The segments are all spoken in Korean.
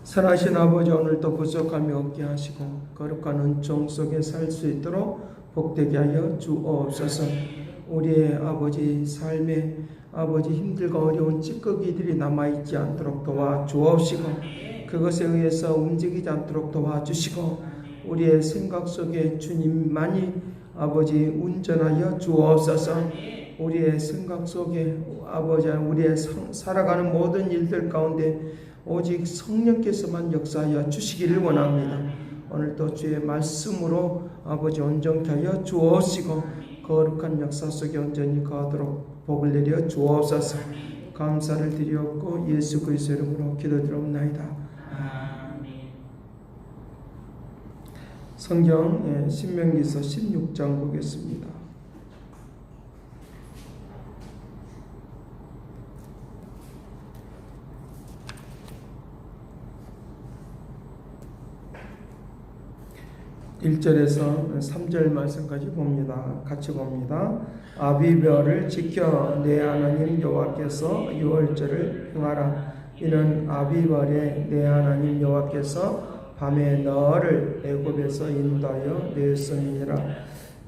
선하신 아버지, 오늘도 부족함이 없게 하시고 거룩한 은총 속에 살 수 있도록 복되게 하여 주옵소서. 우리의 아버지 삶에 아버지 힘들고 어려운 찌꺼기들이 남아있지 않도록 도와주옵시고 그것에 의해서 움직이지 않도록 도와주시고 우리의 생각 속에 주님만이 아버지 운전하여 주옵소서. 우리의 생각 속에 아버지 우리의 살아가는 모든 일들 가운데 오직 성령께서만 역사하여 주시기를 원합니다. 오늘도 주의 말씀으로 아버지 온전케 하여 주옵시고 거룩한 역사 속에 온전히 거하도록 복을 내려 주옵소서. 감사를 드리옵고 예수 그리스도의 이름으로 기도드리옵나이다. 아멘. 성경 신명기서 16장 보겠습니다. 1절에서 3절 말씀까지 봅니다. 같이 봅니다. 아비별을 지켜 내 하나님 여호와께서 유월절을 행하라. 이는 아비별에 내 하나님 여호와께서 밤에 너를 애굽에서 인도하여 냈음이니라.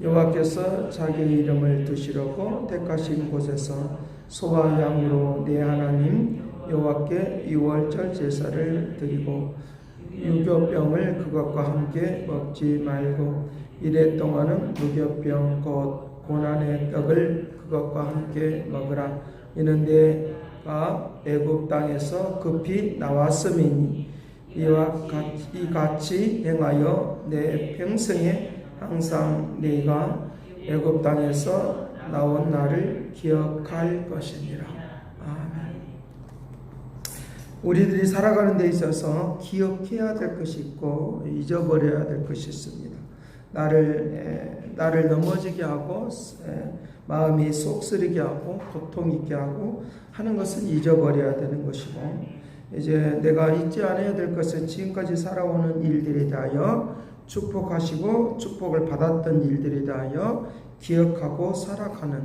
여호와께서 자기 이름을 두시려고 택하신 곳에서 소와 양으로 내 하나님 여호와께 유월절 제사를 드리고 유교병을 그것과 함께 먹지 말고 이래 동안은 무교병 곧 고난의 떡을 그것과 함께 먹으라. 이는 내가 애굽 땅에서 급히 나왔음이니 이와 같이 행하여 내 평생에 항상 네가 애굽 땅에서 나온 날을 기억할 것이니라. 아멘. 우리들이 살아가는 데 있어서 기억해야 될 것이 있고 잊어버려야 될 것이 있습니다. 나를 넘어지게 하고 마음이 쏙쓰리게 하고 고통 있게 하고 하는 것은 잊어버려야 되는 것이고, 이제 내가 잊지 않아야 될 것은 지금까지 살아오는 일들에 대하여 축복하시고 축복을 받았던 일들에 대하여 기억하고 살아가는,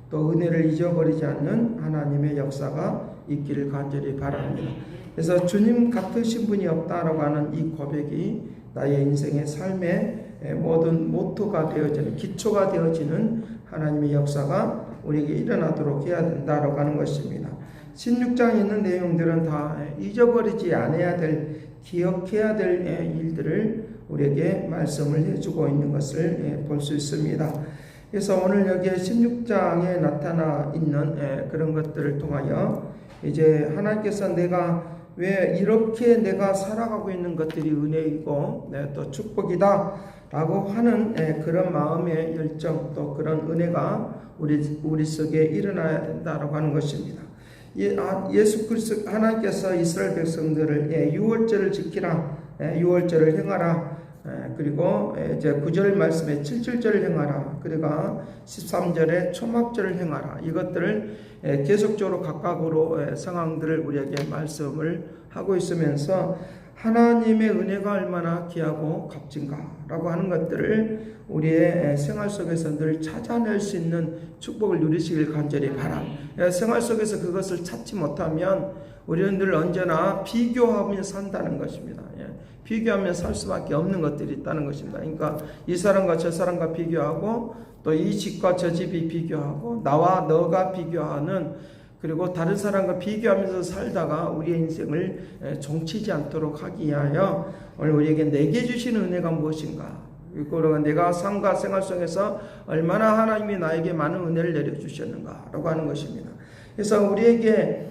또 은혜를 잊어버리지 않는 하나님의 역사가 있기를 간절히 바랍니다. 그래서 주님 같으신 분이 없다라고 하는 이 고백이 나의 인생의 삶의 모든 모토가 되어지는, 기초가 되어지는 하나님의 역사가 우리에게 일어나도록 해야 된다라고 하는 것입니다. 16장에 있는 내용들은 다 잊어버리지 않아야 될, 기억해야 될 일들을 우리에게 말씀을 해주고 있는 것을 볼 수 있습니다. 그래서 오늘 여기에 16장에 나타나 있는 그런 것들을 통하여 이제 하나님께서 내가 왜 이렇게 내가 살아가고 있는 것들이 은혜이고 또 축복이다 라고 하는 그런 마음의 열정, 또 그런 은혜가 우리 속에 일어나야 된다라고 하는 것입니다. 예수 그리스도 하나님께서 이스라엘 백성들을 유월절을 지키라, 유월절을 행하라, 그리고 이제 9절 말씀에 7절을 행하라, 그리고 13절에 초막절을 행하라, 이것들을 계속적으로 각각으로 상황들을 우리에게 말씀을 하고 있으면서 하나님의 은혜가 얼마나 귀하고 값진가라고 하는 것들을 우리의 생활 속에서 늘 찾아낼 수 있는 축복을 누리시길 간절히 바랍니다. 생활 속에서 그것을 찾지 못하면 우리는 늘 언제나 비교하며 산다는 것입니다. 비교하며 살 수밖에 없는 것들이 있다는 것입니다. 그러니까 이 사람과 저 사람과 비교하고, 또 이 집과 저 집이 비교하고, 나와 너가 비교하는, 그리고 다른 사람과 비교하면서 살다가 우리의 인생을 종치지 않도록 하기 위하여 오늘 우리에게 내게 주시는 은혜가 무엇인가, 그리고 내가 삶과 생활 속에서 얼마나 하나님이 나에게 많은 은혜를 내려주셨는가라고 하는 것입니다. 그래서 우리에게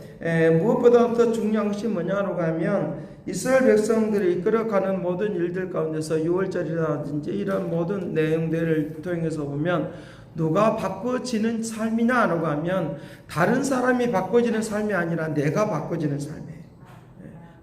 무엇보다 더 중요한 것이 뭐냐라고 하면, 이스라엘 백성들이 이끌어가는 모든 일들 가운데서 유월절이라든지 이런 모든 내용들을 통해서 보면 누가 바꿔지는 삶이냐라고 하면 다른 사람이 바꿔지는 삶이 아니라 내가 바꿔지는 삶이에요.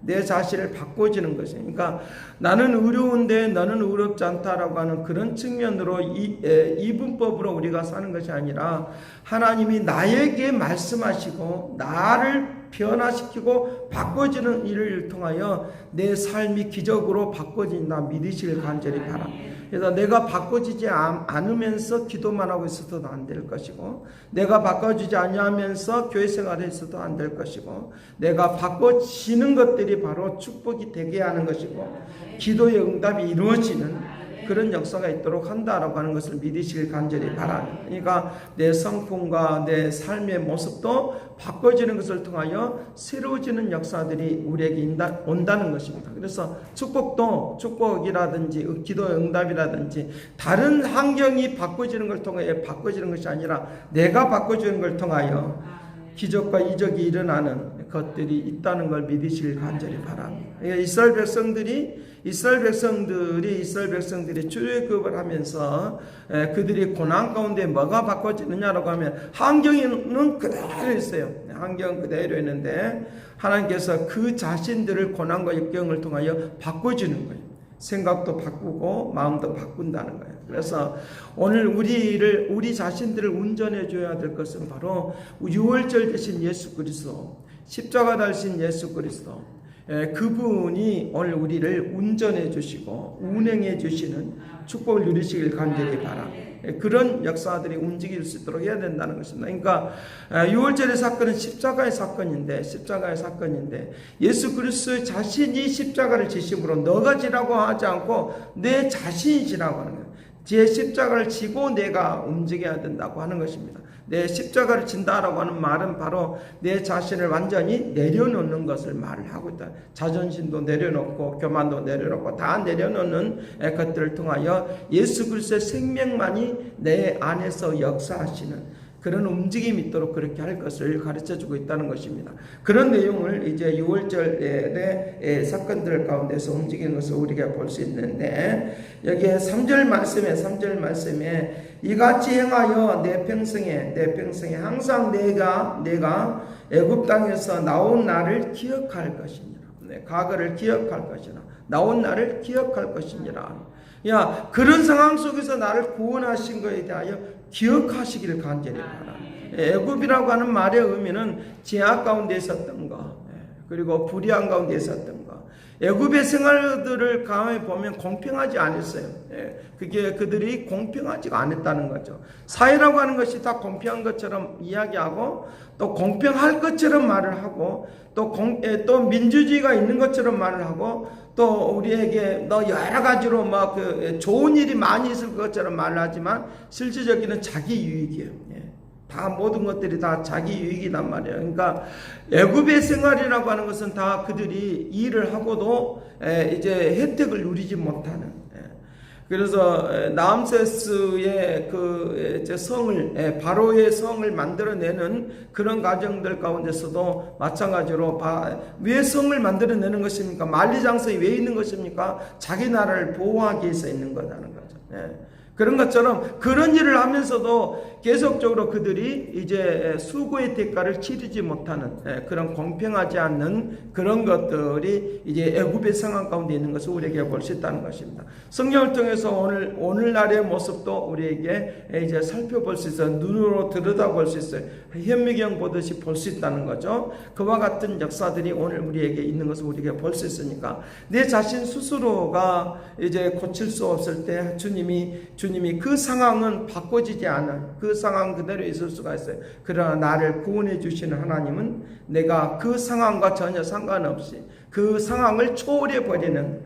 내 자신을 바꿔지는 것이에요. 그러니까 나는 의로운데 너는 의롭지 않다라고 하는 그런 측면으로 이분법으로 우리가 사는 것이 아니라 하나님이 나에게 말씀하시고 나를 변화시키고 바꿔지는 일을 통하여 내 삶이 기적으로 바꿔진다 믿으시길 간절히 바랍니다. 그래서 내가 바꿔지지 않으면서 기도만 하고 있어도 안 될 것이고, 내가 바꿔주지 아니하면서 교회 생활을 했어도 안 될 것이고, 내가 바꿔지는 것들이 바로 축복이 되게 하는 것이고, 기도의 응답이 이루어지는 그런 역사가 있도록 한다라고 하는 것을 믿으시길 간절히 바랍니다. 그러니까 내 성품과 내 삶의 모습도 바꿔지는 것을 통하여 새로워지는 역사들이 우리에게 온다는 것입니다. 그래서 축복이라든지 기도의 응답이라든지 다른 환경이 바꿔지는 걸 통해 바꿔지는 것이 아니라 내가 바꿔지는 걸 통하여 기적과 이적이 일어나는 것들이 있다는 걸 믿으시길 간절히 바랍니다. 이스라엘 백성들이 출애굽을 하면서 그들이 고난 가운데 뭐가 바꿔지느냐라고 하면 환경은 그대로 있어요. 환경은 그대로 있는데 하나님께서 그 자신들을 고난과 역경을 통하여 바꿔주는 거예요. 생각도 바꾸고 마음도 바꾼다는 거예요. 그래서 오늘 우리 자신들을 운전해 줘야 될 것은 바로 유월절 되신 예수 그리스도, 십자가 달신 예수 그리스도, 그분이 오늘 우리를 운전해 주시고 운행해 주시는 축복을 누리시길 간절히 바랍니다. 그런 역사들이 움직일 수 있도록 해야 된다는 것입니다. 그러니까 유월절의 사건은 십자가의 사건인데 예수 그리스도 자신이 십자가를 지심으로 너가 지라고 하지 않고 내 자신이 지라고 하는 거예요. 제 십자가를 지고 내가 움직여야 된다고 하는 것입니다. 내 십자가를 진다라고 하는 말은 바로 내 자신을 완전히 내려놓는 것을 말을 하고 있다. 자존심도 내려놓고 교만도 내려놓고 다 내려놓는 것들을 통하여 예수 그리스도의 생명만이 내 안에서 역사하시는 그런 움직임이 있도록 그렇게 할 것을 가르쳐주고 있다는 것입니다. 그런 내용을 이제 6월절의 사건들 가운데서 움직이는 것을 우리가 볼 수 있는데, 여기에 3절 말씀에 이같이 행하여 내 평생에 항상 내가 애굽 땅에서 나온 나를 기억할 것이니라. 과거를 기억할 것이라. 나온 나를 기억할 것이니라. 그런 상황 속에서 나를 구원하신 것에 대하여 기억하시기를 간절히 바랍니다. 애굽이라고 하는 말의 의미는 제약 가운데 있었던 것, 그리고 불의한 가운데 있었던 것. 애굽의 생활들을 가만히 보면 공평하지 않았어요. 그게 그들이 공평하지가 않았다는 거죠. 사회라고 하는 것이 다 공평한 것처럼 이야기하고 또 공평할 것처럼 말을 하고 또 민주주의가 있는 것처럼 말을 하고 또 우리에게 여러 가지로 좋은 일이 많이 있을 것처럼 말을 하지만 실질적으로는 자기 유익이에요. 다 모든 것들이 다 자기 유익이란 말이에요. 그러니까 애굽의 생활이라고 하는 것은 다 그들이 일을 하고도 이제 혜택을 누리지 못하는. 그래서 라암세스의 성을 바로의 성을 만들어내는 그런 과정들 가운데서도 마찬가지로 왜 성을 만들어내는 것입니까? 만리장성이 왜 있는 것입니까? 자기 나라를 보호하기 위해서 있는 거라는 거죠. 그런 것처럼 그런 일을 하면서도 계속적으로 그들이 이제 수고의 대가를 치르지 못하는 그런 공평하지 않는 그런 것들이 이제 애굽의 상황 가운데 있는 것을 우리에게 볼 수 있다는 것입니다. 성경을 통해서 오늘날의 모습도 우리에게 이제 살펴볼 수 있어요. 눈으로 들여다볼 수 있어요. 현미경 보듯이 볼 수 있다는 거죠. 그와 같은 역사들이 오늘 우리에게 있는 것을 우리에게 볼 수 있으니까 내 자신 스스로가 이제 고칠 수 없을 때 주님이 그 상황은 바꿔지지 않은 그 상황 그대로 있을 수가 있어요. 그러나 나를 구원해 주시는 하나님은 내가 그 상황과 전혀 상관없이 그 상황을 초월해 버리는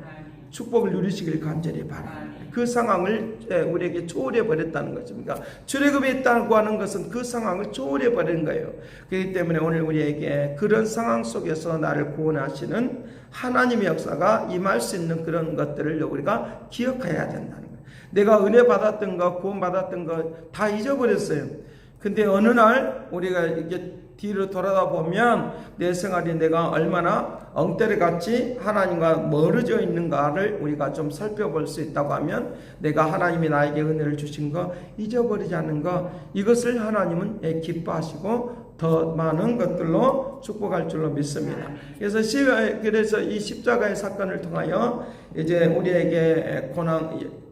축복을 누리시길 간절히 바랍니다. 그 상황을 우리에게 초월해 버렸다는 것입니다. 출애굽에 있다고 하는 것은 그 상황을 초월해 버린 거예요. 그렇기 때문에 오늘 우리에게 그런 상황 속에서 나를 구원하시는 하나님의 역사가 임할 수 있는 그런 것들을 우리가 기억해야 된다는 거예요. 내가 은혜 받았던 것, 구원 받았던 것 다 잊어버렸어요. 근데 어느 날 우리가 이게 뒤로 돌아다 보면 내 생활이 내가 얼마나 엉터리같이 하나님과 멀어져 있는가를 우리가 좀 살펴볼 수 있다고 하면 내가 하나님이 나에게 은혜를 주신 거 잊어버리지 않는 거, 이것을 하나님은 기뻐하시고 더 많은 것들로 축복할 줄로 믿습니다. 그래서 이 십자가의 사건을 통하여 이제 우리에게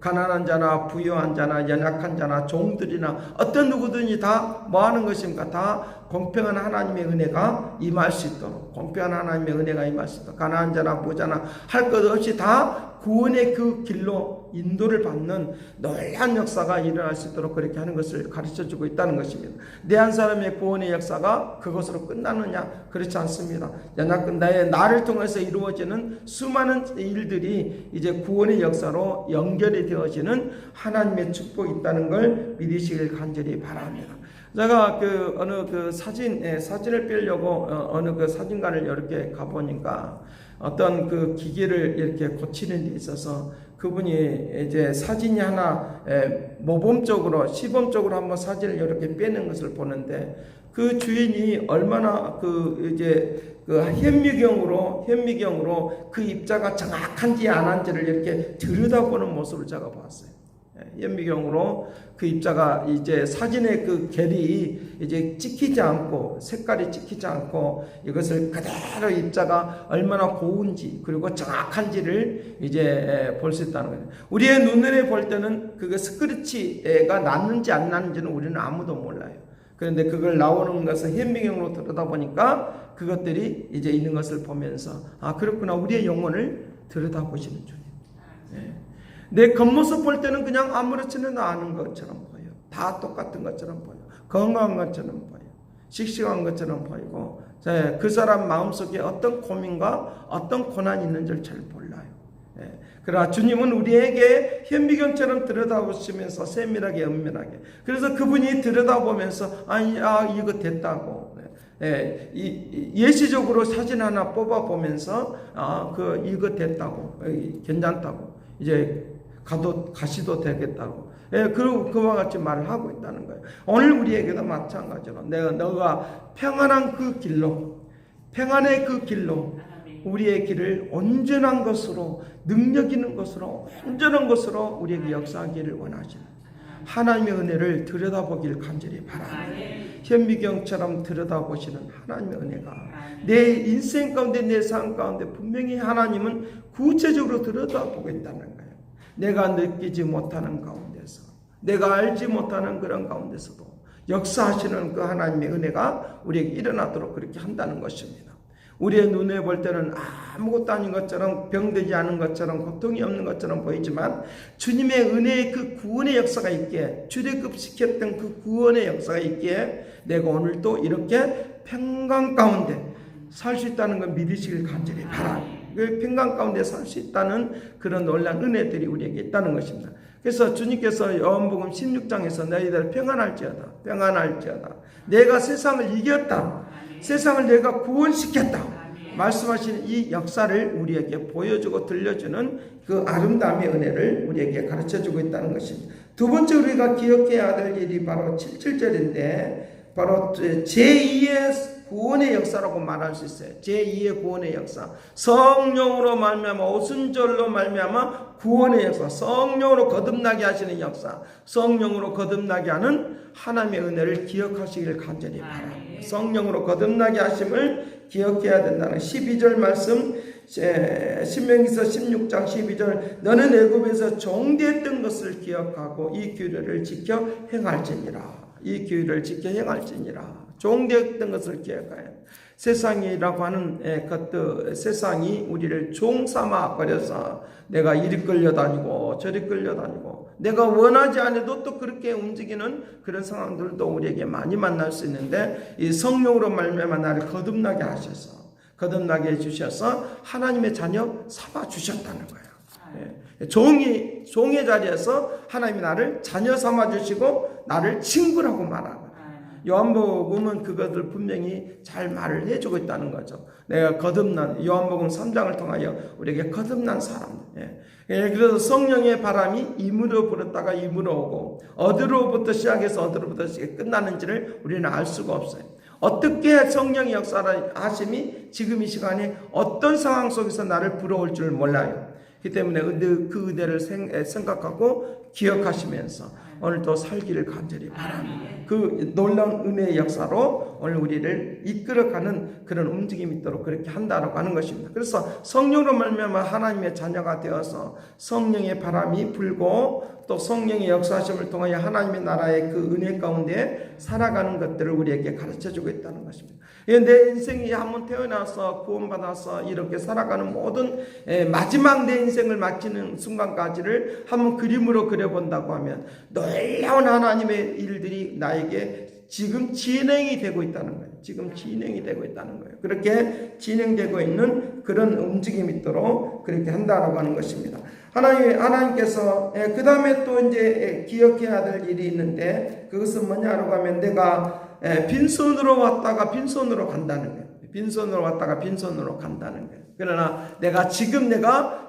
가난한 자나 부유한 자나 연약한 자나 종들이나 어떤 누구든지 다 뭐 하는 것입니까? 다 공평한 하나님의 은혜가 임할 수 있도록, 공평한 하나님의 은혜가 임할 수 있도록, 가난한 자나 부자나 할 것 없이 다 구원의 그 길로 인도를 받는 놀라운 역사가 일어날 수 있도록 그렇게 하는 것을 가르쳐주고 있다는 것입니다. 내 한 사람의 구원의 역사가 그것으로 끝나느냐? 그렇지 않습니다. 나를 통해서 이루어지는 수많은 일들이 이제 구원의 역사로 연결이 되어지는 하나님의 축복이 있다는 걸 믿으시길 간절히 바랍니다. 제가 어느 사진을 빼려고 어느 사진관을 이렇게 가보니까 어떤 그 기계를 이렇게 고치는 데 있어서 그분이 이제 사진이 하나 모범적으로 시범적으로 한번 사진을 이렇게 빼는 것을 보는데 그 주인이 얼마나 현미경으로 그 입자가 정확한지 안 한지를 이렇게 들여다보는 모습을 제가 봤어요. 현미경으로 그 입자가 이제 사진의 그 결이 이제 찍히지 않고 색깔이 찍히지 않고 이것을 그대로 입자가 얼마나 고운지 그리고 정확한지를 이제 볼 수 있다는 거예요. 우리의 눈으로 볼 때는 그게 스크래치가 났는지 안 났는지는 우리는 아무도 몰라요. 그런데 그걸 나오는 것을 현미경으로 들여다보니까 그것들이 이제 있는 것을 보면서 아 그렇구나, 우리의 영혼을 들여다보시는 주님. 내 겉모습 볼 때는 그냥 아무렇지는 않은 것처럼 보여. 다 똑같은 것처럼 보여. 건강한 것처럼 보여. 씩씩한 것처럼 보이고 그 사람 마음속에 어떤 고민과 어떤 고난이 있는지를 잘 몰라요. 그러나 주님은 우리에게 현미경처럼 들여다보시면서 세밀하게 은밀하게, 그래서 그분이 들여다보면서 이거 됐다고, 예시적으로 사진 하나 뽑아보면서 이거 됐다고, 괜찮다고, 이제 가시도 되겠다고, 그리고 그와 같이 말을 하고 있다는 거예요. 오늘 우리에게도 마찬가지로 너가 평안한 그 길로, 평안의 그 길로 우리의 길을 온전한 것으로, 능력 있는 것으로, 온전한 것으로 우리에게 역사하기를 원하시는 하나님의 은혜를 들여다보길 간절히 바랍니다. 현미경처럼 들여다보시는 하나님의 은혜가 내 인생 가운데, 내 삶 가운데 분명히 하나님은 구체적으로 들여다보고 있다는 거예요. 내가 느끼지 못하는 가운데서, 내가 알지 못하는 그런 가운데서도 역사하시는 그 하나님의 은혜가 우리에게 일어나도록 그렇게 한다는 것입니다. 우리의 눈에 볼 때는 아무것도 아닌 것처럼, 병되지 않은 것처럼, 고통이 없는 것처럼 보이지만 주님의 은혜의 그 구원의 역사가 있기에, 출애굽시켰던 그 구원의 역사가 있기에 내가 오늘도 이렇게 평강 가운데 살 수 있다는 걸 믿으시길 간절히 바랍니다. 그 평강 가운데 살 수 있다는 그런 놀라운 은혜들이 우리에게 있다는 것입니다. 그래서 주님께서 요한복음 16장에서 너희들 평안할지어다, 평안할지어다, 내가 세상을 이겼다, 세상을 내가 구원시켰다 말씀하시는 이 역사를 우리에게 보여주고 들려주는 그 아름다움의 은혜를 우리에게 가르쳐주고 있다는 것입니다. 두 번째 우리가 기억해야 될 일이 바로 7절인데 바로 제2의 구원의 역사라고 말할 수 있어요. 제2의 구원의 역사, 성령으로 말미암아, 오순절로 말미암아 구원의 역사, 성령으로 거듭나게 하시는 역사, 성령으로 거듭나게 하는 하나님의 은혜를 기억하시기를 간절히 바랍니다. 성령으로 거듭나게 하심을 기억해야 된다는 12절 말씀, 신명기서 16장 12절, 너는 애굽에서 종되었던 것을 기억하고 이 규례를 지켜 행할지니라. 이 규례를 지켜 행할지니라. 종되었던 것을 기억하여. 세상이라고 하는 것들, 세상이 우리를 종 삼아 버려서 내가 이리 끌려다니고 저리 끌려다니고 내가 원하지 않아도 또 그렇게 움직이는 그런 상황들도 우리에게 많이 만날 수 있는데, 이 성령으로 말미암아 나를 거듭나게 하셔서, 거듭나게 해주셔서 하나님의 자녀 삼아 주셨다는 거예요. 종의 자리에서 하나님이 나를 자녀 삼아 주시고 나를 친구라고 말하고, 요한복음은 그것을 분명히 잘 말을 해주고 있다는 거죠. 내가 거듭난, 요한복음 3장을 통하여 우리에게 거듭난 사람들. 그래서 성령의 바람이 임으로 불었다가 임으로 오고, 어디로부터 시작해서 어디로부터 끝나는지를 우리는 알 수가 없어요. 어떻게 성령의 역사를 하심이 지금 이 시간에 어떤 상황 속에서 나를 불어올 줄 몰라요. 그렇기 때문에 그 은혜를 생각하고 기억하시면서 오늘도 살기를 간절히 바랍니다. 그 놀라운 은혜의 역사로 오늘 우리를 이끌어가는 그런 움직임이 있도록 그렇게 한다라고 하는 것입니다. 그래서 성령으로 말미암아 하나님의 자녀가 되어서 성령의 바람이 불고 또 성령의 역사하심을 통하여 하나님의 나라의 그 은혜 가운데 살아가는 것들을 우리에게 가르쳐주고 있다는 것입니다. 내 인생이 한번 태어나서 구원받아서 이렇게 살아가는 모든 마지막 내 인생을 마치는 순간까지를 한번 그림으로 그려본다고 하면 놀라운 하나님의 일들이 나에게 지금 진행이 되고 있다는 거예요. 지금 진행이 되고 있다는 거예요. 그렇게 진행되고 있는 그런 움직임이 있도록 그렇게 한다라고 하는 것입니다. 하나님께서 그 다음에 또 이제 기억해야 될 일이 있는데 그것은 뭐냐라고 하면 내가 빈손으로 왔다가 빈손으로 간다는 거예요. 빈손으로 왔다가 빈손으로 간다는 거예요. 그러나 내가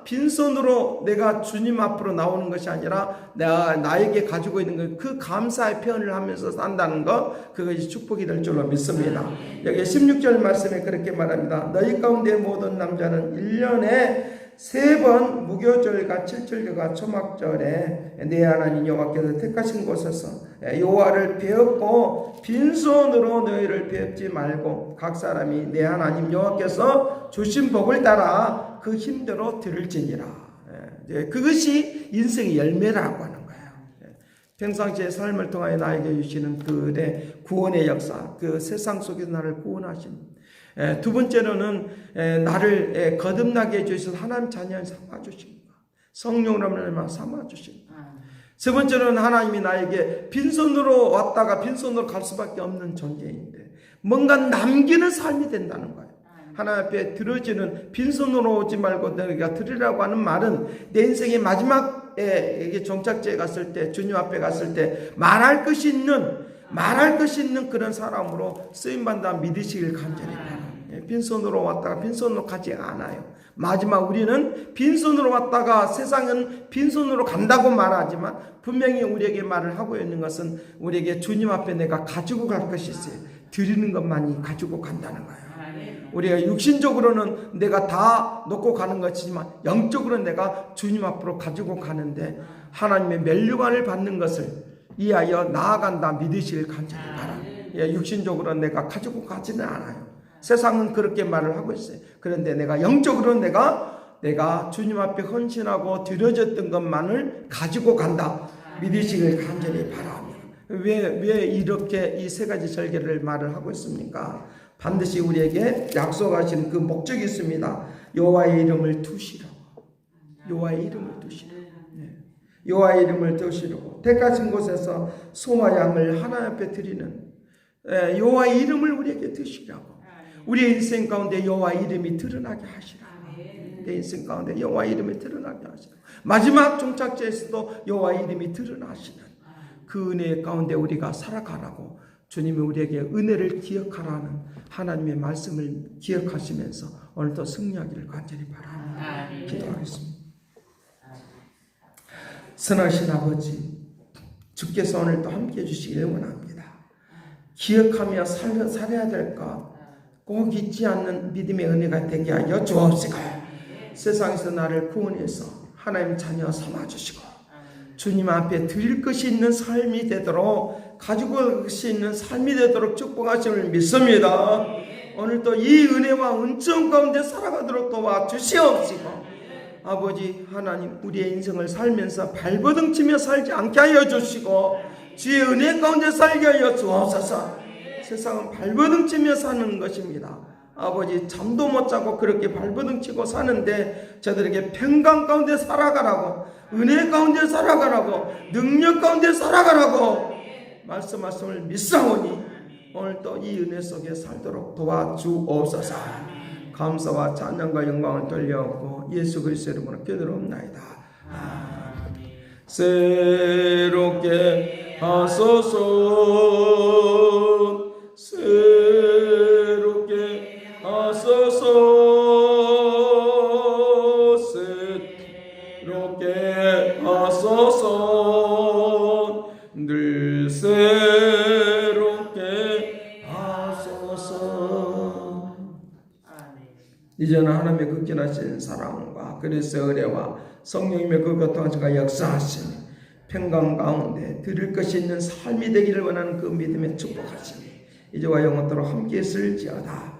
빈손으로 내가 주님 앞으로 나오는 것이 아니라 내가 나에게 가지고 있는 그 감사의 표현을 하면서 산다는 것, 그것이 축복이 될 줄로 믿습니다. 여기 16절 말씀에 그렇게 말합니다. 너희 가운데 모든 남자는 1년에 3번 무교절과 칠절과 초막절에 내 하나님 여호와께서 택하신 곳에서 여호와를 배웠고 빈손으로 너희를 배웁지 말고 각 사람이 내 하나님 여호와께서 주신 복을 따라 그 힘대로 들을지니라. 그것이 인생의 열매라고 하는 거예요. 평상시의 삶을 통하여 나에게 주시는 그의 구원의 역사, 그 세상 속에서 나를 구원하신. 두 번째로는 나를 거듭나게 해주셔서 하나님 자녀를 삼아주십니다. 성령으로 삼아주십니다. 세 번째로는 하나님이 나에게 빈손으로 왔다가 빈손으로 갈 수밖에 없는 존재인데 뭔가 남기는 삶이 된다는 거예요. 하나님 앞에 들어지는 빈손으로 오지 말고 내가 드리라고 하는 말은 내 인생의 마지막에 종착지에 갔을 때 주님 앞에 갔을 때 말할 것이 있는 그런 사람으로 쓰임받는다 믿으시길 간절히 바랍니다. 빈손으로 왔다가 빈손으로 가지 않아요. 마지막 우리는 빈손으로 왔다가 세상은 빈손으로 간다고 말하지만 분명히 우리에게 말을 하고 있는 것은 우리에게 주님 앞에 내가 가지고 갈 것이 있어요. 드리는 것만이 가지고 간다는 거예요. 우리가 육신적으로는 내가 다 놓고 가는 것이지만 영적으로는 내가 주님 앞으로 가지고 가는데 하나님의 면류관을 받는 것을 이하여 나아간다 믿으시길 간절히 바랍니다. 육신적으로 내가 가지고 가지는 않아요. 세상은 그렇게 말을 하고 있어요. 그런데 내가 영적으로 내가 주님 앞에 헌신하고 드려졌던 것만을 가지고 간다 믿으시길 간절히 바랍니다. 왜 이렇게 이 세 가지 절개를 말을 하고 있습니까? 반드시 우리에게 약속하신 그 목적이 있습니다. 여호와의 이름을 두시라고. 여호와의 이름을 두시라고. 여호와의 이름을 두시라고. 택하신 곳에서 소와 양을 하나님 앞에 드리는 여호와의 이름을 우리에게 드시라고. 우리의 인생 가운데 여호와의 이름이 드러나게 하시라고. 내 인생 가운데 여호와의 이름이 드러나게 하시라고. 마지막 종착지에서도 여호와의 이름이 드러나시는 그 은혜 가운데 우리가 살아가라고 주님이 우리에게 은혜를 기억하라는 하나님의 말씀을 기억하시면서 오늘도 승리하기를 간절히 바랍니다. 기도하겠습니다. 선하신 아버지, 주께서 오늘도 함께해 주시길 원합니다. 기억하며 살아야 될 것 꼭 잊지 않는 믿음의 은혜가 되게 하여 주옵시고 세상에서 나를 구원해서 하나님 자녀 삼아주시고 주님 앞에 드릴 것이 있는 삶이 되도록 가지고 갈 것이 있는 삶이 되도록 축복하심을 믿습니다. 오늘도 이 은혜와 은총 가운데 살아가도록 도와주시옵시고 아버지 하나님 우리의 인생을 살면서 발버둥 치며 살지 않게 하여 주시고 주의 은혜 가운데 살게 하여 주옵소서. 세상은 발버둥 치며 사는 것입니다. 아버지 잠도 못 자고 그렇게 발버둥 치고 사는데 저들에게 평강 가운데 살아가라고 은혜 가운데 살아가라고 능력 가운데 살아가라고 말씀을 믿사오니 오늘도 이 은혜 속에 살도록 도와주옵소서. 감사와 찬양과 영광을 돌려오고 예수 그리스도의 이름으로 기도하옵나이다. 아멘. 새롭게 하소서 새롭게 하소서 새롭게 하소서 늘 새롭게 하소서. 이제는 하나님의 극진하신 사랑과 그리스도의 은혜와 성령님의 그 교통하심과 역사하심이 평강 가운데 드릴 것이 있는 삶이 되기를 원하는 그 믿음의 축복하심이 이제와 영원토록 함께 있을지어다.